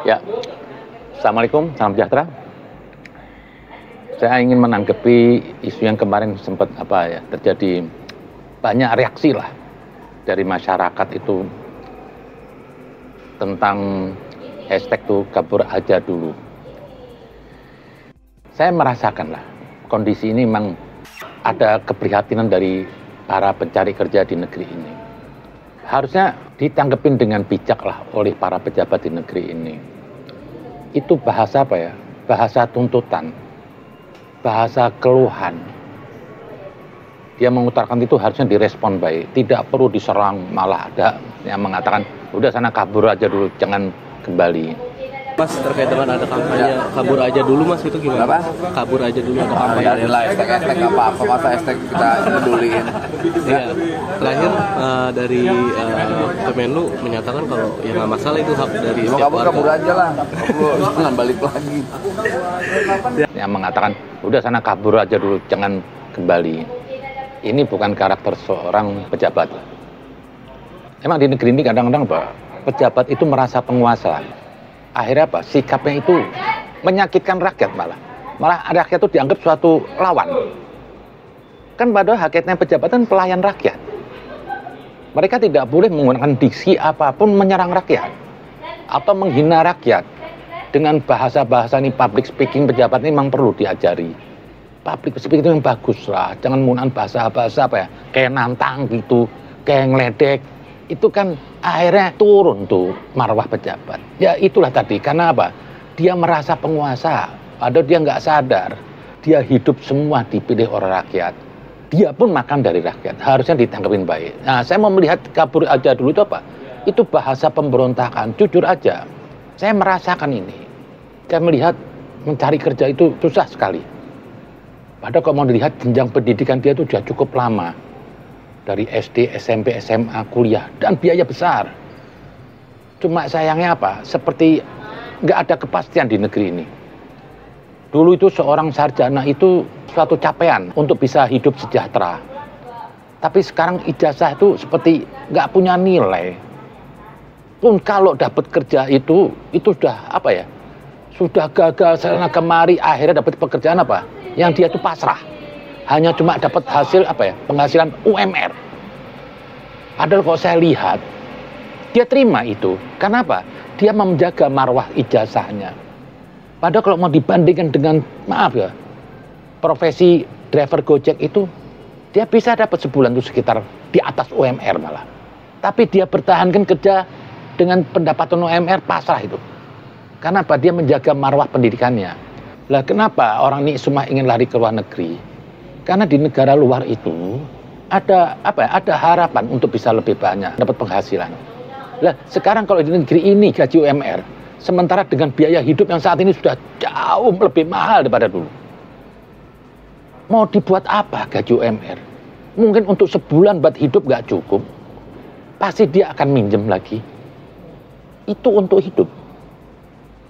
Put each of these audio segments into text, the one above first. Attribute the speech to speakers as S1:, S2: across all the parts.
S1: Ya, Assalamualaikum, salam sejahtera. Saya ingin menanggapi isu yang kemarin sempat terjadi banyak reaksi lah dari masyarakat itu tentang hashtag tuh kabur aja dulu. Saya merasakan lah kondisi ini memang ada keprihatinan dari para pencari kerja di negeri ini. Harusnya ditanggepin dengan bijak lah oleh para pejabat di negeri ini. Itu bahasa apa ya? Bahasa tuntutan, bahasa keluhan. Dia mengutarakan itu harusnya direspon baik, tidak perlu diserang, malah ada yang mengatakan udah sana kabur aja dulu, jangan kembali.
S2: Mas, terkait dengan ada kampanye kabur aja dulu, Mas, itu gimana?
S3: Apa?
S2: Kabur aja dulu ada kampanye.
S3: Biarinlah hashtag apa-apa, masa hashtag kita peduliin.
S2: Iya, terakhir dari Kemenlu menyatakan kalau ya nggak masalah, itu hak dari setiap warga.
S3: Kabur aja lah, jangan balik lagi.
S1: Yang mengatakan udah sana kabur aja dulu, jangan kembali. Ini bukan karakter seorang pejabat. Emang di negeri ini kadang-kadang pejabat itu merasa penguasa. Akhirnya sikapnya itu menyakitkan rakyat malah rakyat itu dianggap suatu lawan. Kan padahal hakikatnya pejabat kan pelayan rakyat. Mereka tidak boleh menggunakan diksi apapun menyerang rakyat atau menghina rakyat. Dengan bahasa-bahasa ini public speaking, pejabat ini memang perlu diajari. Public speaking itu yang bagus lah, jangan menggunakan bahasa-bahasa kayak nantang gitu, kayak ngeledek. Itu kan akhirnya turun tuh marwah pejabat. Ya itulah tadi, karena apa? Dia merasa penguasa, padahal dia nggak sadar. Dia hidup semua dipilih oleh rakyat. Dia pun makan dari rakyat, harusnya ditangkapin baik. Nah, saya mau melihat kabur aja dulu itu apa? Itu bahasa pemberontakan, jujur aja. Saya merasakan ini. Saya melihat mencari kerja itu susah sekali. Padahal kalau mau dilihat jenjang pendidikan dia itu sudah cukup lama. Dari SD, SMP, SMA, kuliah, dan biaya besar. Cuma sayangnya seperti nggak ada kepastian di negeri ini. Dulu itu seorang sarjana itu suatu capaian untuk bisa hidup sejahtera. Tapi sekarang ijazah itu seperti nggak punya nilai. Pun kalau dapat kerja itu sudah sudah gagal sana kemari, akhirnya dapat pekerjaan yang dia itu pasrah. Hanya cuma dapat hasil penghasilan UMR. Padahal kalau saya lihat, dia terima itu. Kenapa? Dia menjaga marwah ijazahnya. Padahal kalau mau dibandingkan dengan, profesi driver Gojek itu, dia bisa dapat sebulan itu sekitar di atas UMR malah. Tapi dia pertahankan kerja dengan pendapatan UMR pasrah itu. Kenapa? Dia menjaga marwah pendidikannya. Lah kenapa orang ini semua ingin lari ke luar negeri? Karena di negara luar itu ada harapan untuk bisa lebih banyak dapat penghasilan. Lah sekarang kalau di negeri ini gaji UMR, sementara dengan biaya hidup yang saat ini sudah jauh lebih mahal daripada dulu. Mau dibuat apa gaji UMR? Mungkin untuk sebulan buat hidup nggak cukup. Pasti dia akan minjem lagi. Itu untuk hidup.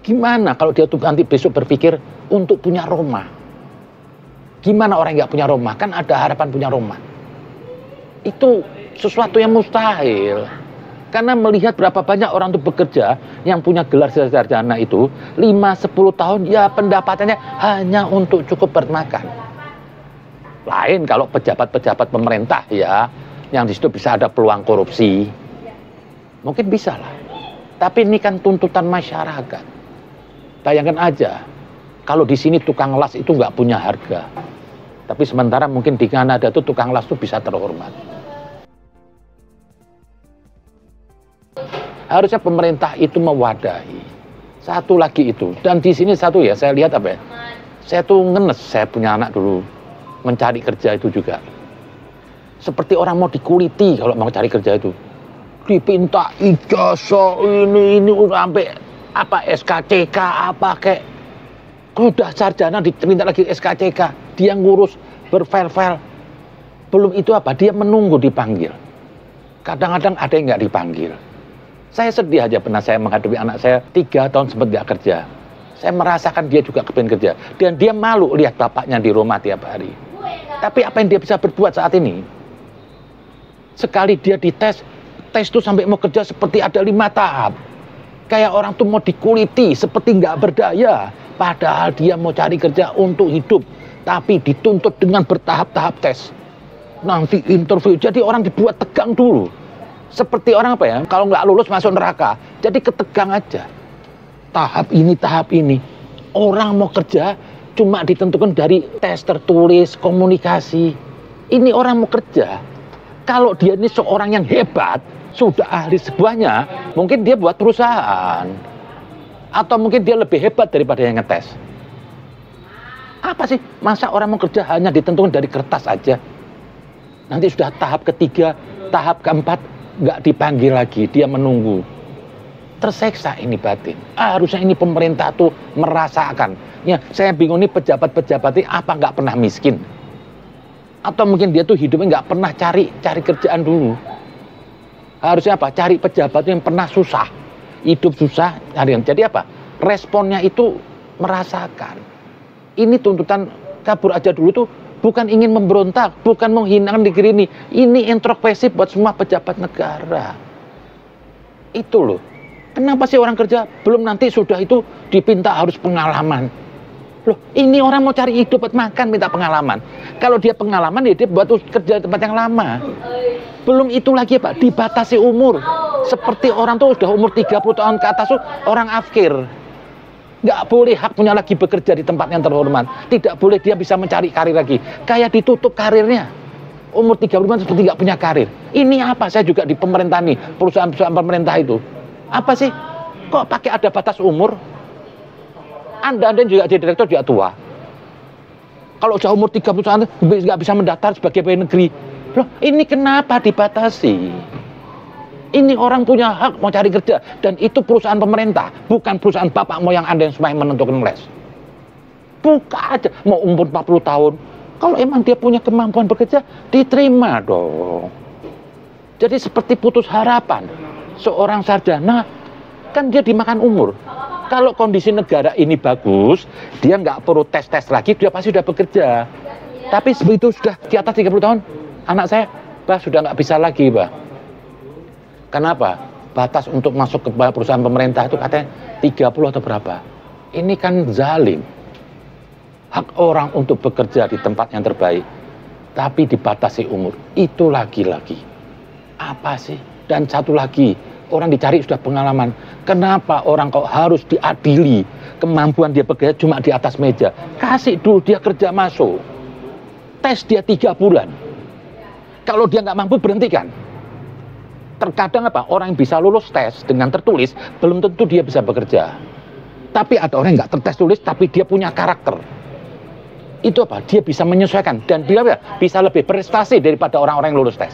S1: Gimana kalau dia tuh nanti besok berpikir untuk punya rumah? Gimana orang yang nggak punya rumah? Kan ada harapan punya rumah. Itu sesuatu yang mustahil. Karena melihat berapa banyak orang itu bekerja yang punya gelar sarjana itu 5-10 tahun ya pendapatannya hanya untuk cukup bermakan. Lain kalau pejabat-pejabat pemerintah ya yang di situ bisa ada peluang korupsi. Mungkin bisa lah. Tapi ini kan tuntutan masyarakat. Bayangkan aja kalau di sini tukang las itu nggak punya harga. Tapi sementara mungkin di Kanada itu tukang las itu bisa terhormat. Harusnya pemerintah itu mewadahi. Satu lagi itu. Dan di sini satu ya, saya lihat saya tuh ngenes, saya punya anak dulu. Mencari kerja itu juga. Seperti orang mau dikuliti kalau mau cari kerja itu. Dipinta ijazah ini udah sampai SKCK kayak. Udah sarjana diminta lagi SKCK. Dia ngurus berfile-file. Belum itu dia menunggu dipanggil. Kadang-kadang ada yang nggak dipanggil. Saya sedih aja pernah saya menghadapi anak saya 3 tahun sempat nggak kerja. Saya merasakan dia juga kepengen kerja. Dan dia malu lihat bapaknya di rumah tiap hari. Tapi apa yang dia bisa berbuat saat ini? Sekali dia dites, tes itu sampai mau kerja seperti ada 5 tahap. Kayak orang tuh mau dikuliti seperti nggak berdaya. Padahal dia mau cari kerja untuk hidup. Tapi dituntut dengan bertahap-tahap tes. Nanti interview. Jadi orang dibuat tegang dulu. Seperti orang apa ya? Kalau nggak lulus masuk neraka. Jadi ketegang aja. Tahap ini. Orang mau kerja cuma ditentukan dari tes tertulis, komunikasi. Ini orang mau kerja. Kalau dia ini seorang yang hebat, sudah ahli sebuahnya, mungkin dia buat perusahaan. Atau mungkin dia lebih hebat daripada yang ngetes. Apa sih? Masa orang mau kerja hanya ditentukan dari kertas aja? Nanti sudah tahap ketiga, tahap keempat, nggak dipanggil lagi, dia menunggu. Terseksa ini batin. Harusnya ini pemerintah tuh merasakan. Ya, saya bingung nih pejabat-pejabat ini apa nggak pernah miskin? Atau mungkin dia tuh hidupnya nggak pernah cari kerjaan dulu. Harusnya apa? Cari pejabat yang pernah susah. Hidup susah, jadi apa? Responnya itu merasakan. Ini tuntutan kabur aja dulu tuh bukan ingin memberontak, bukan menghinakan negeri ini. Ini introspeksi buat semua pejabat negara. Itu loh. Kenapa sih orang kerja belum nanti sudah itu dipinta harus pengalaman? Loh, ini orang mau cari hidup buat makan minta pengalaman. Kalau dia pengalaman ya dia buat kerja di tempat yang lama. Belum itu lagi Pak, dibatasi umur. Seperti orang tuh udah umur 30 tahun ke atas tuh orang afkir. Nggak boleh hak punya lagi bekerja di tempat yang terhormat. Tidak boleh dia bisa mencari karir lagi. Kayak ditutup karirnya. Umur 30 tahun seperti nggak punya karir. Ini apa? Saya juga di pemerintah nih, perusahaan-perusahaan pemerintah itu. Apa sih? Kok pakai ada batas umur? Anda juga jadi direktur juga tua. Kalau sudah umur 30 tahun nggak bisa mendaftar sebagai pegawai negeri. Loh, ini kenapa dibatasi? Ini orang punya hak mau cari kerja. Dan itu perusahaan pemerintah. Bukan perusahaan bapak moyang Anda yang supaya menentukan les. Buka aja. Mau umur 40 tahun. Kalau emang dia punya kemampuan bekerja, diterima dong. Jadi seperti putus harapan. Seorang sarjana, kan dia dimakan umur. Kalau kondisi negara ini bagus, dia nggak perlu tes-tes lagi, dia pasti sudah bekerja. Tapi begitu sudah di atas 30 tahun, anak saya, Pak, sudah nggak bisa lagi, Pak. Kenapa? Batas untuk masuk ke perusahaan pemerintah itu katanya 30 atau berapa. Ini kan zalim. Hak orang untuk bekerja di tempat yang terbaik, tapi dibatasi umur. Itu lagi-lagi. Apa sih? Dan satu lagi, orang dicari sudah pengalaman. Kenapa orang kok harus diadili? Kemampuan dia bekerja cuma di atas meja. Kasih dulu dia kerja masuk. Tes dia 3 bulan. Kalau dia nggak mampu, berhentikan. Terkadang apa? Orang yang bisa lulus tes dengan tertulis, belum tentu dia bisa bekerja. Tapi ada orang yang nggak tertes tulis, tapi dia punya karakter. Itu apa? Dia bisa menyesuaikan. Dan dia bisa lebih prestasi daripada orang-orang yang lulus tes.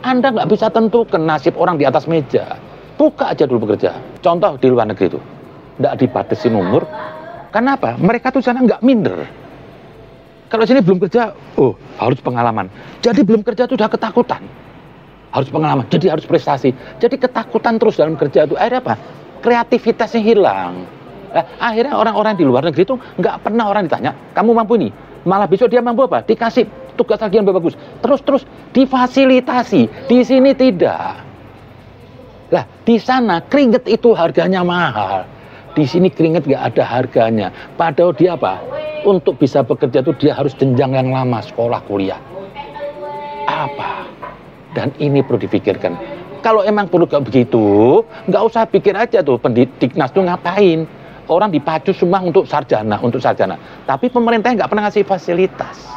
S1: Anda nggak bisa tentukan nasib orang di atas meja. Buka aja dulu bekerja. Contoh di luar negeri itu. Nggak dibatasin umur. Kenapa? Mereka tuh sana nggak minder. Kalau sini belum kerja, harus pengalaman. Jadi belum kerja itu udah ketakutan. Harus pengalaman, jadi harus prestasi. Jadi ketakutan terus dalam kerja itu. Akhirnya apa? Kreativitasnya hilang. Akhirnya orang-orang di luar negeri itu nggak pernah orang ditanya, kamu mampu ini? Malah besok dia mampu apa? Dikasih tugas lagi yang lebih bagus. Terus difasilitasi. Di sini tidak. Lah, di sana keringet itu harganya mahal. Di sini keringet nggak ada harganya. Padahal dia apa? Untuk bisa bekerja itu dia harus jenjang yang lama sekolah kuliah. Apa? Dan ini perlu dipikirkan. Kalau emang perlu kayak begitu, nggak usah pikir aja tuh Pendiknas tuh ngapain. Orang dipacu semua untuk sarjana. Tapi pemerintahnya nggak pernah ngasih fasilitas.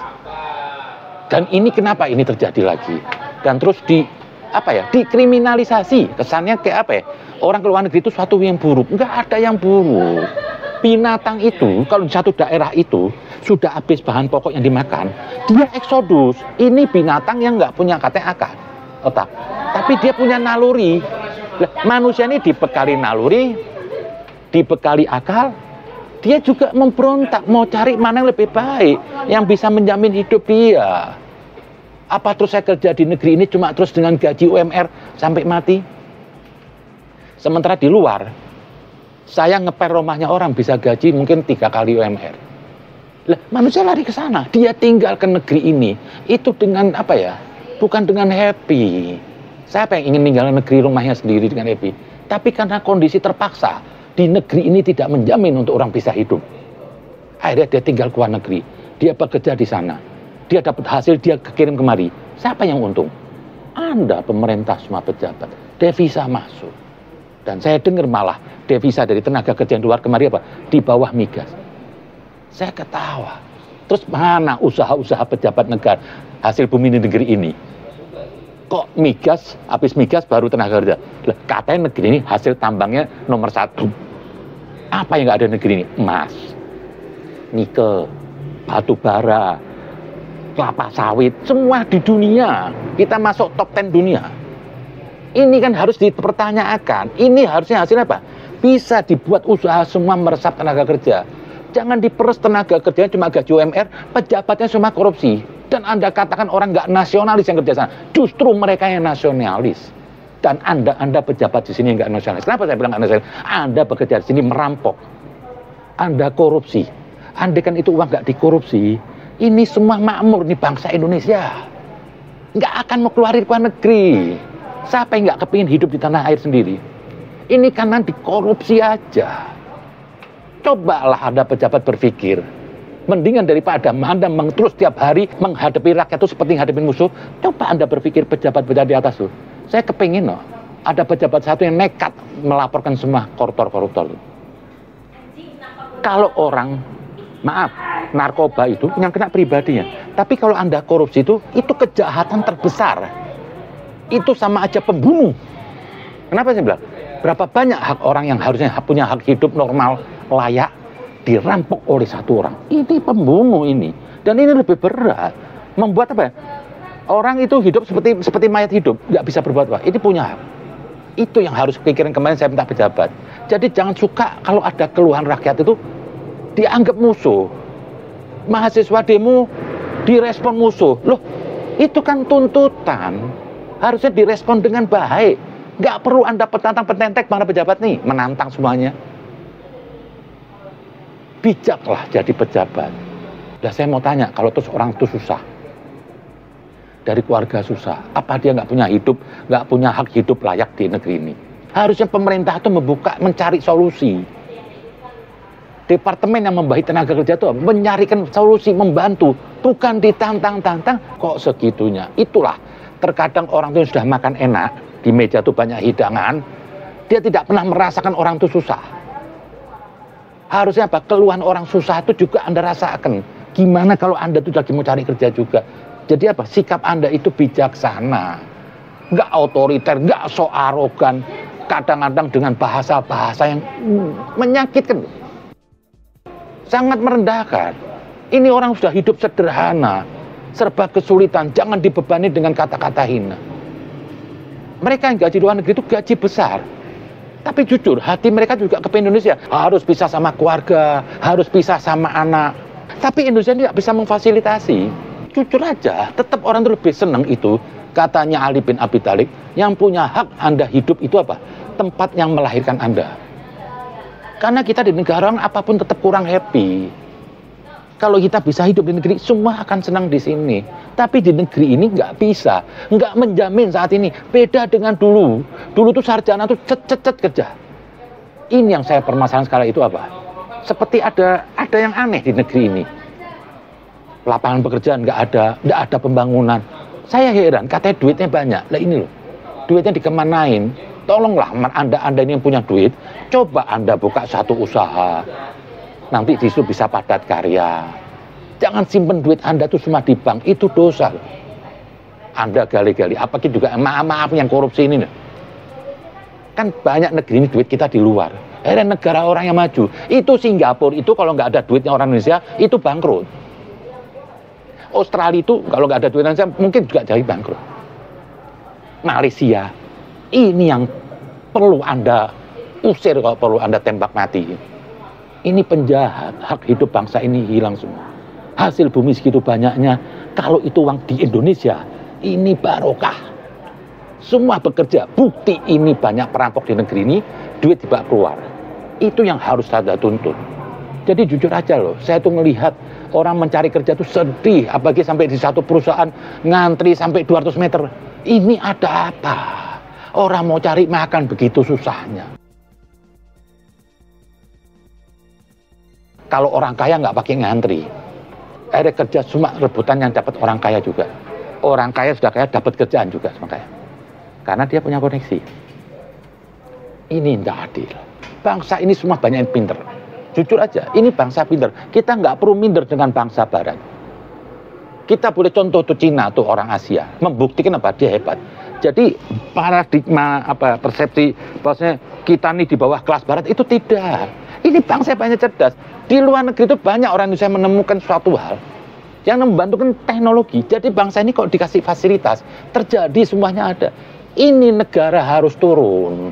S1: Dan ini kenapa ini terjadi lagi? Dan terus dikriminalisasi. Kesannya kayak apa ya? Orang ke luar negeri itu suatu yang buruk. Nggak ada yang buruk. Binatang itu, kalau di satu daerah itu, sudah habis bahan pokok yang dimakan, dia eksodus. Ini binatang yang nggak punya otak. Tapi dia punya naluri. Manusia ini dibekali naluri, dibekali akal, dia juga memberontak, mau cari mana yang lebih baik, yang bisa menjamin hidup dia. Apa terus saya kerja di negeri ini cuma terus dengan gaji UMR sampai mati? Sementara di luar, saya ngepel rumahnya orang bisa gaji mungkin 3 kali UMR. Lah, manusia lari ke sana, dia tinggalkan negeri ini, itu dengan apa ya? Bukan dengan happy. Siapa yang ingin tinggal negeri rumahnya sendiri dengan happy? Tapi karena kondisi terpaksa, di negeri ini tidak menjamin untuk orang bisa hidup. Akhirnya dia tinggal ke luar negeri, dia bekerja di sana, dia dapat hasil, dia kirim kemari. Siapa yang untung? Anda, pemerintah, semua pejabat. Devisa masuk. Dan saya dengar malah devisa dari tenaga kerja yang luar kemari apa? Di bawah migas. Saya ketawa. Terus mana usaha-usaha pejabat negara hasil bumi di negeri ini? Kok migas, habis migas baru tenaga kerja? Lah, katanya negeri ini hasil tambangnya nomor 1. Apa yang nggak ada di negeri ini? Emas, nikel, batu bara, kelapa sawit, semua di dunia. Kita masuk top 10 dunia. Ini kan harus dipertanyakan. Ini harusnya hasilnya apa? Bisa dibuat usaha semua meresap tenaga kerja. Jangan diperes tenaga kerjanya cuma gaji UMR, pejabatnya semua korupsi. Dan Anda katakan orang nggak nasionalis yang kerja sana. Justru mereka yang nasionalis. Dan Anda pejabat di sini nggak nasionalis. Kenapa saya bilang nggak nasionalis? Anda bekerja di sini merampok. Anda korupsi. Andai kan itu uang nggak dikorupsi, ini semua makmur di bangsa Indonesia. Nggak akan mau keluar dari luar negeri. Siapa yang nggak kepingin hidup di tanah air sendiri? Ini karena dikorupsi aja. Cobalah Anda pejabat berpikir. Mendingan daripada Anda terus tiap hari menghadapi rakyat itu seperti menghadapi musuh. Coba Anda berpikir pejabat-pejabat di atas tuh. Saya kepingin loh, ada pejabat satu yang nekat melaporkan semua koruptor-koruptor. Kalau orang, maaf, narkoba itu yang kena pribadinya. Tapi kalau Anda korupsi itu kejahatan terbesar. Itu sama aja pembunuh. Kenapa saya bilang? Berapa banyak hak orang yang harusnya punya hak hidup normal, layak, dirampok oleh satu orang. Ini pembunuh ini. Dan ini lebih berat. Membuat apa ya? Orang itu hidup seperti mayat hidup. Nggak bisa berbuat apa. Ini punya hak. Itu yang harus pikirin kemarin saya minta pejabat. Jadi jangan suka kalau ada keluhan rakyat itu dianggap musuh. Mahasiswa demo direspon musuh. Loh, itu kan tuntutan. Harusnya direspon dengan baik. Nggak perlu Anda petantang-petentek para pejabat nih. Menantang semuanya. Bijaklah jadi pejabat. Dan saya mau tanya, kalau terus orang itu susah, dari keluarga susah, apa dia nggak punya hidup, nggak punya hak hidup layak di negeri ini? Harusnya pemerintah itu mencari solusi. Departemen yang membaik tenaga kerja itu mencarikan solusi, membantu, bukan ditantang-tantang. Kok segitunya? Itulah terkadang orang itu sudah makan enak, di meja itu banyak hidangan, dia tidak pernah merasakan orang itu susah. Harusnya apa? Keluhan orang susah itu juga Anda rasakan. Gimana kalau Anda itu lagi mau cari kerja juga? Jadi apa? Sikap Anda itu bijaksana. Nggak otoriter, nggak so arogan. Kadang-kadang dengan bahasa-bahasa yang menyakitkan. Sangat merendahkan. Ini orang sudah hidup sederhana. Serba kesulitan. Jangan dibebani dengan kata-kata hina. Mereka yang gaji luar negeri itu gaji besar. Tapi jujur, hati mereka juga ke Indonesia. Harus bisa sama keluarga, harus bisa sama anak. Tapi Indonesia tidak bisa memfasilitasi. Jujur aja, tetap orang itu lebih senang itu. Katanya Ali bin Abi Thalib, yang punya hak Anda hidup itu apa? Tempat yang melahirkan Anda. Karena kita di negara orang apapun tetap kurang happy. Kalau kita bisa hidup di negeri, semua akan senang di sini. Tapi di negeri ini nggak bisa, nggak menjamin saat ini. Beda dengan dulu. Dulu tuh sarjana tuh cet kerja. Ini yang saya permasalahan sekarang itu apa? Seperti ada yang aneh di negeri ini. Lapangan pekerjaan nggak ada pembangunan. Saya heran, katanya duitnya banyak. Lah ini loh, duitnya dikemanain? Tolonglah Anda ini yang punya duit, coba Anda buka satu usaha. Nanti di situ bisa padat karya. Jangan simpen duit Anda tuh semua di bank, itu dosa. Anda gali-gali, apalagi juga maaf yang korupsi ini. Kan banyak negeri ini duit kita di luar. Negara orang yang maju. Itu Singapura, itu kalau nggak ada duitnya orang Indonesia, itu bangkrut. Australia itu kalau nggak ada duit Indonesia, mungkin juga jadi bangkrut. Malaysia, ini yang perlu Anda usir, kalau perlu Anda tembak mati. Ini penjahat, hak hidup bangsa ini hilang semua. Hasil bumi segitu banyaknya, kalau itu uang di Indonesia, ini barokah. Semua bekerja, bukti ini banyak perampok di negeri ini, duit dibawa keluar. Itu yang harus Anda tuntut. Jadi jujur aja loh, saya tuh melihat orang mencari kerja tuh sedih, apalagi sampai di satu perusahaan ngantri sampai 200 meter. Ini ada apa? Orang mau cari makan begitu susahnya. Kalau orang kaya nggak pakai ngantri. Ada kerja cuma rebutan yang dapat orang kaya juga. Orang kaya sudah kaya dapat kerjaan juga sama kaya. Karena dia punya koneksi. Ini tidak adil. Bangsa ini semua banyak yang pinter. Jujur aja, ini bangsa pinter. Kita nggak perlu minder dengan bangsa barat. Kita boleh contoh tuh Cina, tuh orang Asia. Membuktikan apa? Dia hebat. Jadi paradigma persepsi bahwasanya kita nih di bawah kelas barat itu tidak. Ini bangsa banyak cerdas. Di luar negeri itu banyak orang Indonesia menemukan suatu hal yang membantukan teknologi. Jadi bangsa ini kok dikasih fasilitas, terjadi semuanya ada. Ini negara harus turun,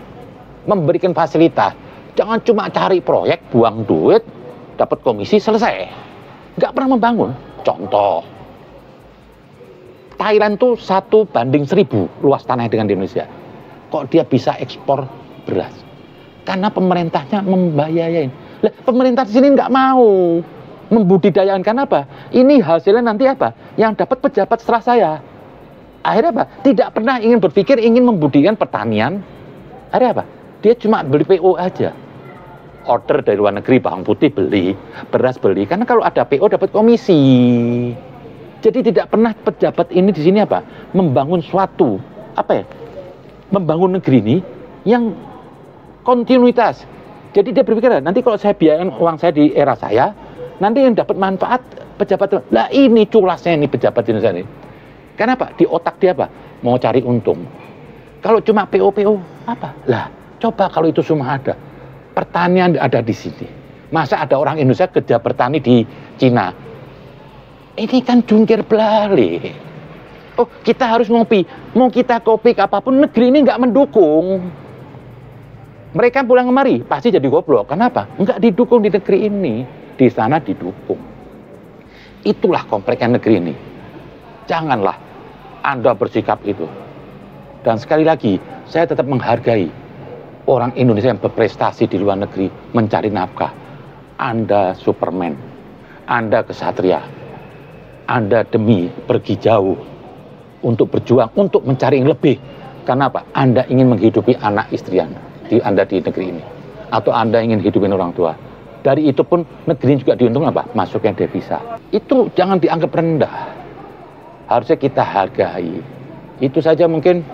S1: memberikan fasilitas. Jangan cuma cari proyek, buang duit, dapat komisi, selesai. Nggak pernah membangun. Contoh, Thailand tuh 1:1000 luas tanah dengan di Indonesia. Kok dia bisa ekspor beras? Karena pemerintahnya membayayain. Lah, pemerintah di sini nggak mau membudidayakan. Karena apa? Ini hasilnya nanti apa? Yang dapat pejabat setelah saya. Akhirnya apa? Tidak pernah ingin berpikir ingin membudidayakan pertanian. Akhirnya apa? Dia cuma beli PO aja. Order dari luar negeri, bawang putih beli, beras beli. Karena kalau ada PO dapat komisi. Jadi tidak pernah pejabat ini di sini apa? Membangun suatu membangun negeri ini yang kontinuitas. Jadi dia berpikir, nanti kalau saya biarkan uang saya di era saya, nanti yang dapat manfaat pejabat. Lah ini culasnya ini pejabat Indonesia ini. Kenapa? Di otak dia apa? Mau cari untung. Kalau cuma PO apa? Lah coba kalau itu semua ada. Pertanian ada di sini. Masa ada orang Indonesia kerja bertani di Cina? Ini kan jungkir balik. Oh, kita harus ngopi. Mau kita kopi apapun, negeri ini nggak mendukung. Mereka pulang kemari, pasti jadi goblok. Kenapa? Nggak didukung di negeri ini. Di sana didukung. Itulah kompleknya negeri ini. Janganlah Anda bersikap itu. Dan sekali lagi, saya tetap menghargai orang Indonesia yang berprestasi di luar negeri, mencari nafkah. Anda Superman. Anda kesatria. Anda demi pergi jauh untuk berjuang, untuk mencari yang lebih. Karena apa? Anda ingin menghidupi anak istri Anda di negeri ini. Atau Anda ingin hidupin orang tua. Dari itu pun negeri juga diuntungkan apa? Masuknya devisa. Itu jangan dianggap rendah. Harusnya kita hargai. Itu saja mungkin.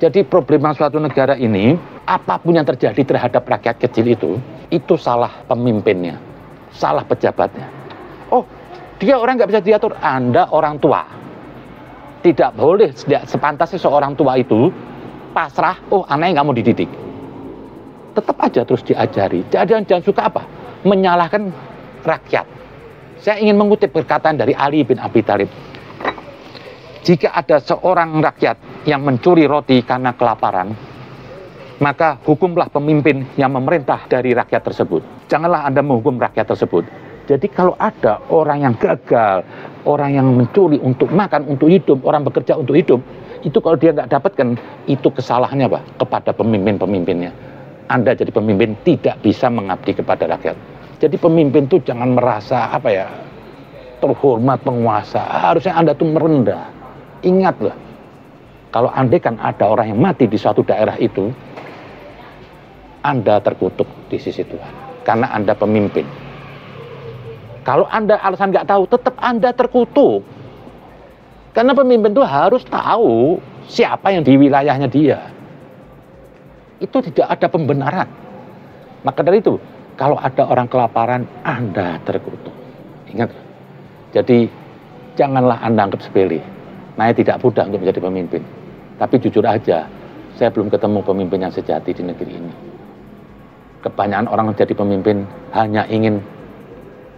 S1: Jadi problema suatu negara ini, apapun yang terjadi terhadap rakyat kecil itu salah pemimpinnya. Salah pejabatnya. Oh, dia orang nggak bisa diatur. Anda orang tua. Tidak boleh sepantasnya seorang tua itu pasrah, oh anaknya nggak mau dididik. Tetap aja terus diajari. Jangan suka apa? Menyalahkan rakyat. Saya ingin mengutip perkataan dari Ali bin Abi Thalib. Jika ada seorang rakyat yang mencuri roti karena kelaparan, maka hukumlah pemimpin yang memerintah dari rakyat tersebut. Janganlah Anda menghukum rakyat tersebut. Jadi kalau ada orang yang gagal, orang yang mencuri untuk makan, untuk hidup, orang bekerja untuk hidup, itu kalau dia nggak dapatkan, itu kesalahannya Pak, kepada pemimpin-pemimpinnya. Anda jadi pemimpin tidak bisa mengabdi kepada rakyat. Jadi pemimpin itu jangan merasa terhormat penguasa. Harusnya Anda tuh merendah. Ingatlah, kalau andai kan ada orang yang mati di suatu daerah itu, Anda terkutuk di sisi Tuhan. Karena Anda pemimpin. Kalau Anda alasan nggak tahu, tetap Anda terkutuk. Karena pemimpin itu harus tahu siapa yang di wilayahnya dia. Itu tidak ada pembenaran. Maka dari itu, kalau ada orang kelaparan, Anda terkutuk. Ingat. Jadi, janganlah Anda anggap sepele. Nah, tidak mudah untuk menjadi pemimpin. Tapi jujur aja, saya belum ketemu pemimpin yang sejati di negeri ini. Kebanyakan orang menjadi pemimpin hanya ingin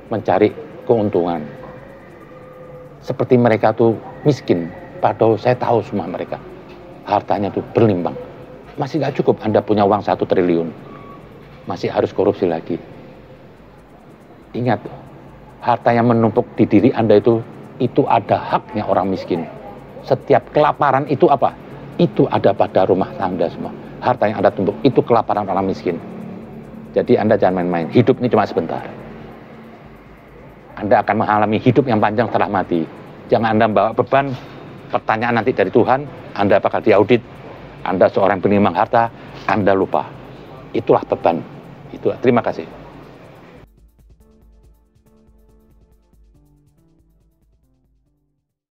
S1: mencari keuntungan. Seperti mereka tuh miskin, padahal saya tahu semua mereka. Hartanya tuh berlimpah. Masih nggak cukup Anda punya uang 1 triliun. Masih harus korupsi lagi. Ingat, harta yang menumpuk di diri Anda itu ada haknya orang miskin. Setiap kelaparan itu apa? Itu ada pada rumah Anda semua. Harta yang Anda tumpuk, itu kelaparan orang miskin. Jadi Anda jangan main-main. Hidup ini cuma sebentar. Anda akan mengalami hidup yang panjang setelah mati. Jangan Anda bawa beban pertanyaan nanti dari Tuhan. Anda bakal diaudit. Anda seorang penimang harta, Anda lupa. Itulah beban. Itu. Terima kasih.